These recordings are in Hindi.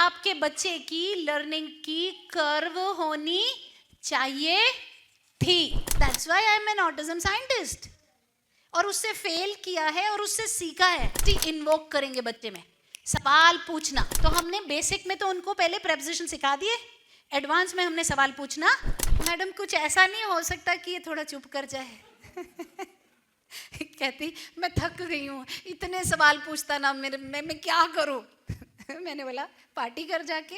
आपके बच्चे की लर्निंग की कर्व होनी चाहिए थी. That's why I am an autism scientist. और उससे फेल किया है और उससे सीखा है. इन्वोक करेंगे बच्चे में सवाल पूछना. तो हमने बेसिक में तो उनको पहले प्रेपोजिशन सिखा दिए, एडवांस में हमने सवाल पूछना. मैडम कुछ ऐसा नहीं हो सकता कि ये थोड़ा चुप कर जाए. कहती मैं थक गई हूँ, इतने सवाल पूछता ना, मैं क्या करूँ. मैंने बोला पार्टी कर जाके.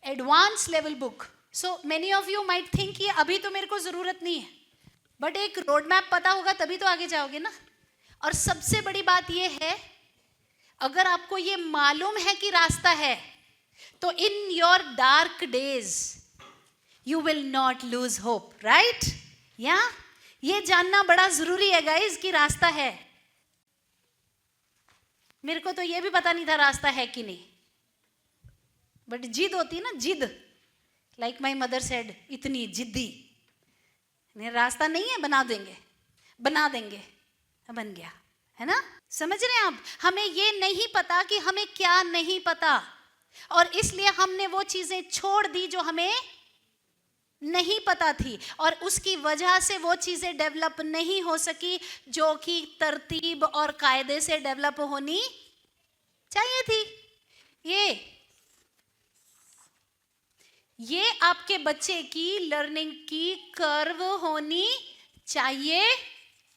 Advance level book. So many of you might think ये अभी तो मेरे को जरूरत नहीं है, बट एक रोड मैप पता होगा तभी तो आगे जाओगे ना. और सबसे बड़ी बात ये है, अगर आपको ये मालूम है कि रास्ता है, तो in your dark days you will not lose hope. Right? या ये जानना बड़ा जरूरी है गाइस कि रास्ता है. मेरे को तो ये भी पता नहीं था रास्ता है कि नहीं, बट जिद होती है ना, जिद. लाइक माई मदर सेड, इतनी जिद्दी. रास्ता नहीं है, बना देंगे, बना देंगे, बन गया. है ना? समझ रहे हैं आप? हमें ये नहीं पता कि हमें क्या नहीं पता, और इसलिए हमने वो चीजें छोड़ दी जो हमें नहीं पता थी, और उसकी वजह से वो चीजें डेवलप नहीं हो सकी जो कि तरतीब और कायदे से डेवलप होनी चाहिए थी. ये आपके बच्चे की लर्निंग की कर्व होनी चाहिए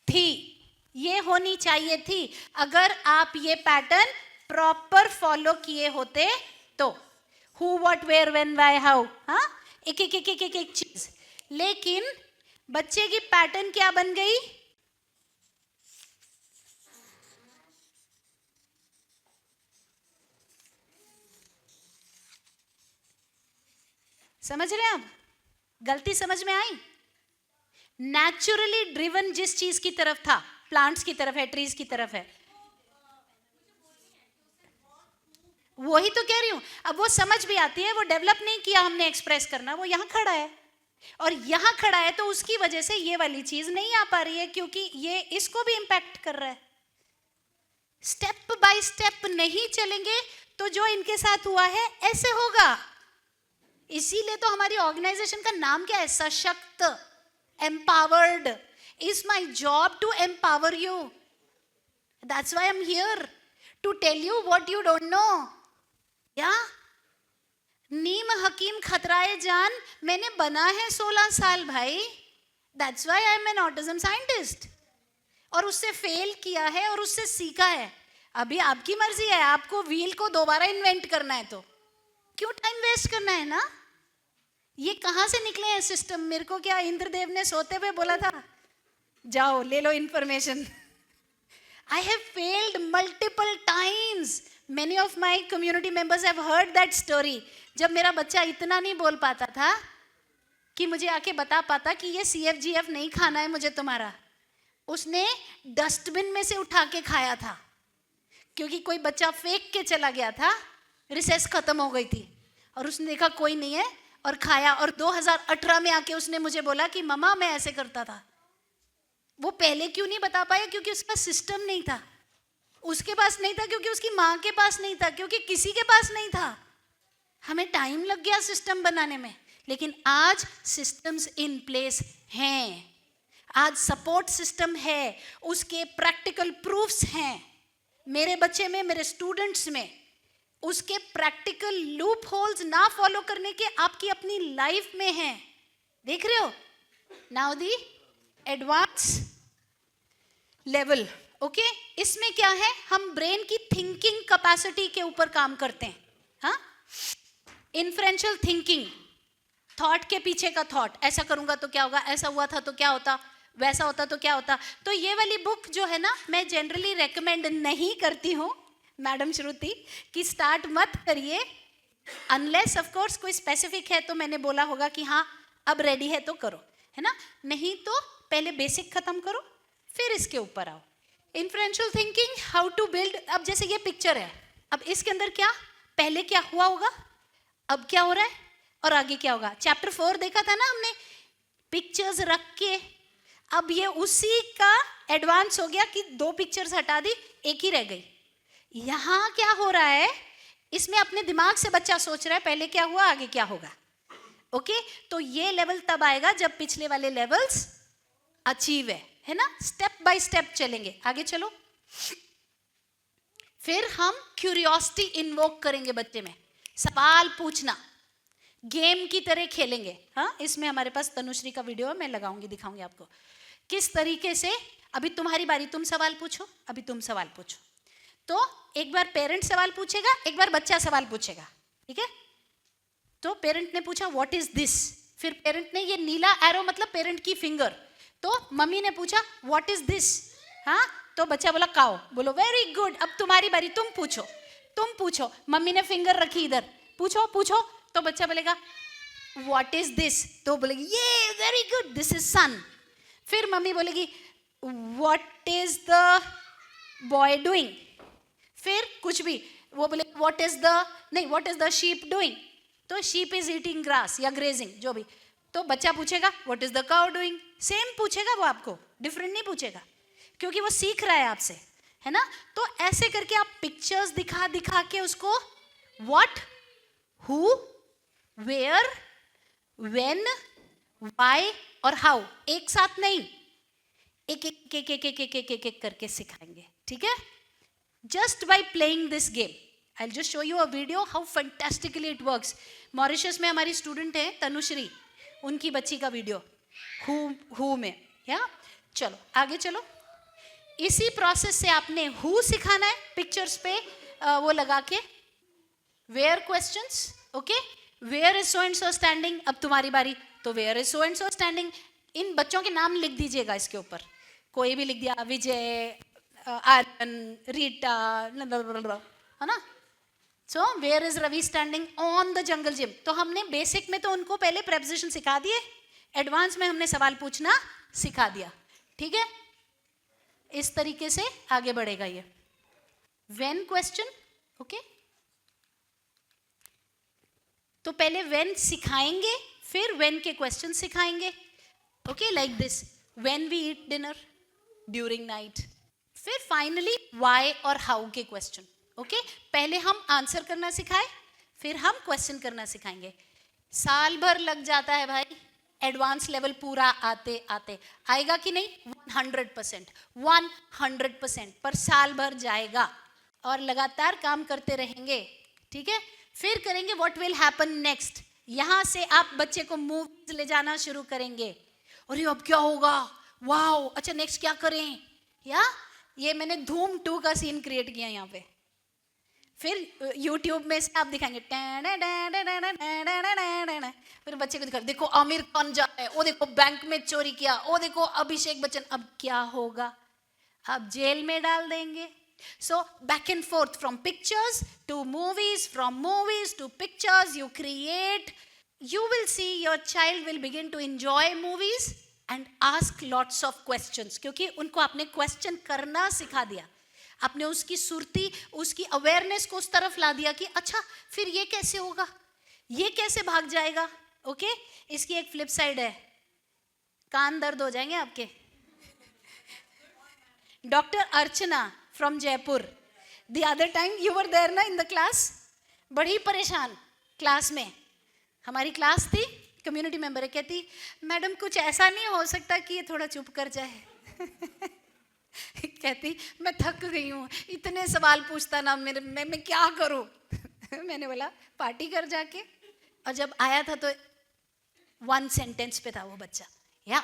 थी. ये होनी चाहिए थी. अगर आप ये पैटर्न प्रॉपर फॉलो किए होते तो. Who, what, where, when, why, how. हाँ, एक एक एक एक एक एक चीज. लेकिन बच्चे की पैटर्न क्या बन गई? समझ रहे हैं आप? गलती समझ में आई? नेचुरली ड्रिवन जिस चीज की तरफ था, प्लांट्स की तरफ है, ट्रीज की तरफ है, वही तो कह रही हूं. अब वो समझ भी आती है, वो डेवलप नहीं किया हमने एक्सप्रेस करना, वो यहां खड़ा है, और यहां खड़ा है तो उसकी वजह से ये वाली चीज नहीं आ पा रही है, क्योंकि ये इसको भी इंपैक्ट कर रहा है. स्टेप बाय स्टेप नहीं चलेंगे तो जो इनके साथ हुआ है ऐसे होगा. इसीलिए तो हमारी ऑर्गेनाइजेशन का नाम क्या है? सशक्त, empowered. Is my job to empower you. That's why I am here to tell you what you don't know. या नीम हकीम खतराए जान मैंने बना है 16 साल भाई. That's why I am an autism scientist. और उससे फेल किया है और उससे सीखा है. अभी आपकी मर्जी है, आपको व्हील को दोबारा इन्वेंट करना है तो क्यों टाइम वेस्ट करना है ना. ये कहां से निकले हैं सिस्टम? मेरे को क्या इंद्रदेव ने सोते हुए बोला था जाओ ले लो information? I have failed multiple times. Many of my community members have heard that story. जब मेरा बच्चा इतना नहीं बोल पाता था कि मुझे आके बता पाता कि ये CFGF नहीं खाना है मुझे तुम्हारा, उसने डस्टबिन में से उठा के खाया था, क्योंकि कोई बच्चा फेंक के चला गया था, रिसेस खत्म हो गई थी, और उसने देखा कोई नहीं है और खाया. और 2018 में आके उसने मुझे बोला कि मम्मा मैं ऐसे करता था. वो पहले क्यों नहीं बता पाया? क्योंकि उसका सिस्टम नहीं था. उसके पास नहीं था क्योंकि उसकी माँ के पास नहीं था, क्योंकि किसी के पास नहीं था. हमें टाइम लग गया सिस्टम बनाने में, लेकिन आज सिस्टम्स इन प्लेस हैं. आज सपोर्ट सिस्टम है, उसके प्रैक्टिकल प्रूफ्स हैं मेरे बच्चे में, मेरे स्टूडेंट्स में. उसके प्रैक्टिकल लूप होल्स ना फॉलो करने के आपकी अपनी लाइफ में हैं. देख रहे हो? Now the advance level. Okay, इसमें क्या है? हम ब्रेन की थिंकिंग कैपेसिटी के ऊपर काम करते हैं. हाँ, इन्फ्रेंशियल थिंकिंग, थॉट के पीछे का थॉट. ऐसा करूंगा तो क्या होगा, ऐसा हुआ था तो क्या होता, वैसा होता तो क्या होता. तो ये वाली बुक जो है ना, मैं जनरली रेकमेंड नहीं करती हूँ मैडम श्रुति कि स्टार्ट मत करिए, अनलेस ऑफ कोर्स कोई स्पेसिफिक है तो मैंने बोला होगा कि हाँ अब रेडी है तो करो, है ना. नहीं तो पहले बेसिक खत्म करो, फिर इसके ऊपर आओ. Inferential thinking, how to build. अब जैसे ये पिक्चर है, अब इसके अंदर क्या पहले क्या हुआ होगा? अब क्या हो रहा है और आगे क्या होगा? चैप्टर 4 देखा था ना हमने, पिक्चर्स रख के। अब ये उसी का एडवांस हो गया कि 2 पिक्चर्स हटा दी, एक ही रह गई। यहां क्या हो रहा है, इसमें अपने दिमाग से बच्चा सोच रहा है पहले क्या हुआ आगे क्या होगा। ओके, तो ये लेवल तब आएगा जब पिछले वाले लेवल्स अचीव है ना। स्टेप बाय स्टेप चलेंगे, आगे चलो। फिर हम क्यूरियोसिटी इन्वोक करेंगे बच्चे में, सवाल पूछना, गेम की तरह खेलेंगे। हाँ, इसमें हमारे पास तनुश्री का वीडियो है, मैं लगाऊंगी, दिखाऊंगी आपको किस तरीके से। अभी तुम्हारी बारी, तुम सवाल पूछो, अभी तुम सवाल पूछो। तो एक बार पेरेंट सवाल पूछेगा, एक बार बच्चा सवाल पूछेगा, ठीक है। तो पेरेंट ने पूछा व्हाट इज दिस, फिर पेरेंट ने, ये नीला एरो मतलब पेरेंट की फिंगर, तो मम्मी ने पूछा व्हाट इज दिस, हाँ, तो बच्चा बोला काओ। बोलो वेरी गुड, अब तुम्हारी बारी, तुम पूछो, तुम पूछो। मम्मी ने फिंगर रखी इधर, पूछो पूछो, तो बच्चा बोलेगा व्हाट इज दिस, तो बोलेगी ये वेरी गुड, दिस इज सन। फिर मम्मी बोलेगी what is the boy doing, फिर कुछ भी, वो बोले व्हाट इज द, नहीं, what is the sheep doing, तो शीप इज ईटिंग ग्रास या ग्रेजिंग, जो भी। तो बच्चा पूछेगा what is the cow doing, same पूछेगा वो, आपको डिफरेंट नहीं पूछेगा, क्योंकि वो सीख रहा है आपसे, है ना। तो ऐसे करके आप पिक्चर्स दिखा दिखा के उसको what, who, where, when, why और हाउ एक साथ नहीं, एक एक एक एक एक एक एक एक एक करके सिखाएंगे, ठीक है। Just by playing this game, I will just show you a video how fantastically it works. Mauritius में हमारी स्टूडेंट है तनुश्री, उनकी बच्ची का वीडियो हु में, या चलो आगे चलो। इसी प्रोसेस से आपने हु सिखाना है पिक्चर्स पे वो लगा के, where questions, okay, where is so and so standing, अब तुम्हारी बारी, तो where is so and so standing, इन बच्चों के नाम लिख दीजिएगा इसके ऊपर, कोई भी लिख दिया, विजय, आर्यन, रीटा, है ना। So where is Ravi standing on the jungle gym. तो हमने बेसिक में तो उनको पहले प्रेपोजिशन सिखा दिए, एडवांस में हमने सवाल पूछना सिखा दिया, ठीक है। इस तरीके से आगे बढ़ेगा ये। व्हेन क्वेश्चन, ओके, तो पहले व्हेन सिखाएंगे, फिर व्हेन के क्वेश्चन सिखाएंगे, okay, like this, when we eat dinner, during night, फिर फाइनली व्हाई और हाउ के क्वेश्चन, ओके। पहले हम आंसर करना सिखाए, फिर हम क्वेश्चन करना सिखाएंगे। साल भर लग जाता है भाई एडवांस लेवल पूरा आते आते, आएगा कि नहीं? 100%, 100% पर साल भर जाएगा और लगातार काम करते रहेंगे, ठीक है। फिर करेंगे व्हाट विल हैपन नेक्स्ट, यहां से आप बच्चे को मूवीज ले जाना शुरू करेंगे। अरे अब क्या होगा, वाओ, अच्छा नेक्स्ट क्या करें, या ये मैंने धूम 2 का सीन क्रिएट किया यहाँ पे। फिर यूट्यूब में से आप दिखाएंगे, फिर बच्चे को दिखा, देखो आमिर खान जा रहा है, वो देखो बैंक में चोरी किया, वो देखो अभिषेक बच्चन, अब क्या होगा, आप जेल में डाल देंगे। So back and forth from pictures to movies, from movies to pictures you create. You will see your child will begin to enjoy movies and ask lots of questions, क्योंकि उनको आपने क्वेश्चन करना सिखा दिया, आपने उसकी सुरती, उसकी अवेयरनेस को उस तरफ ला दिया कि अच्छा फिर ये कैसे होगा, ये कैसे भाग जाएगा, ओके। इसकी एक फ्लिप साइड है, कान दर्द हो जाएंगे आपके। Doctor Archana from Jaipur, the other time you were there ना in the class, बड़ी परेशान क्लास में, हमारी क्लास थी, कम्युनिटी मेंबर है, कहती मैडम कुछ ऐसा नहीं हो सकता कि ये थोड़ा चुप कर जाए। कहती मैं थक गई हूँ, इतने सवाल पूछता ना, मेरे मैं क्या करूँ। मैंने बोला पार्टी कर जाके, और जब आया था तो 1 सेंटेंस पे था वो बच्चा, या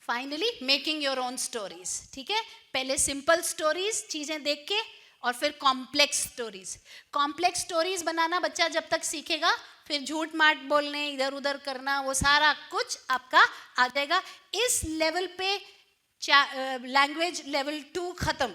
finally making your own stories, ठीक है। पहले सिंपल स्टोरीज चीजें देख के, और फिर कॉम्प्लेक्स स्टोरीज। कॉम्प्लेक्स स्टोरीज बनाना बच्चा जब तक सीखेगा, फिर झूठ माट बोलने, इधर उधर करना, वो सारा कुछ आपका आ जाएगा। इस लेवल पे लैंग्वेज लेवल 2 खत्म।